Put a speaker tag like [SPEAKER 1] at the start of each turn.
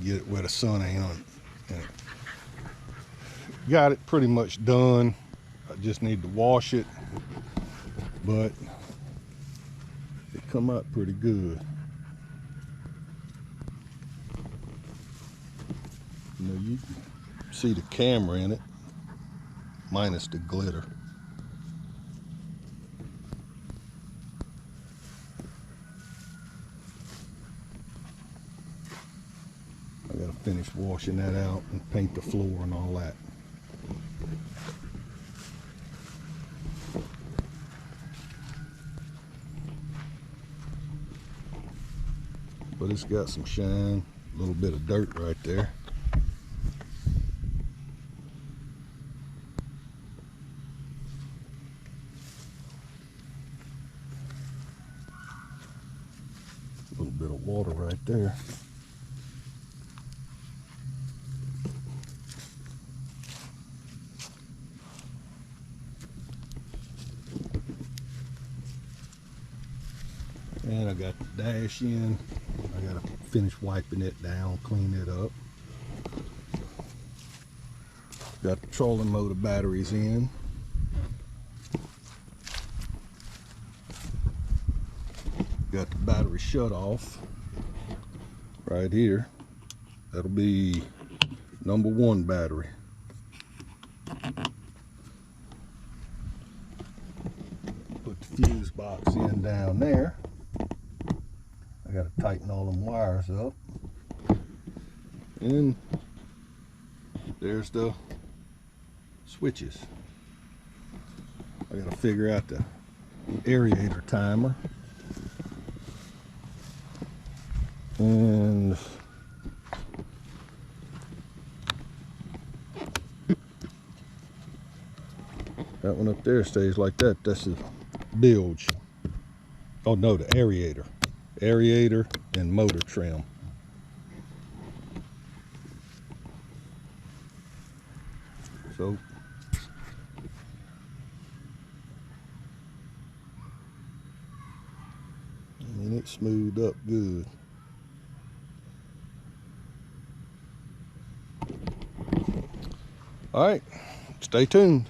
[SPEAKER 1] get it where the sun ain't on it. Got it pretty much done. I just need to wash it, but it come out pretty good. You know, you can see the camera in it, minus the glitter. I gotta finish washing that out and paint the floor and all that. But it's got some shine, a little bit of dirt right there. A little bit of water right there. And I got the dash in. I gotta finish wiping it down, clean it up. Got the trolling motor batteries in. Got the battery shut off right here. That'll be number 1 battery. Put the fuse box in down there. I gotta tighten all them wires up. And there's the switches. I gotta figure out the aerator timer. And that one up there stays like that. That's the bilge. Oh no, the aerator. Aerator and motor trim. So and it's smoothed up good. All right, stay tuned.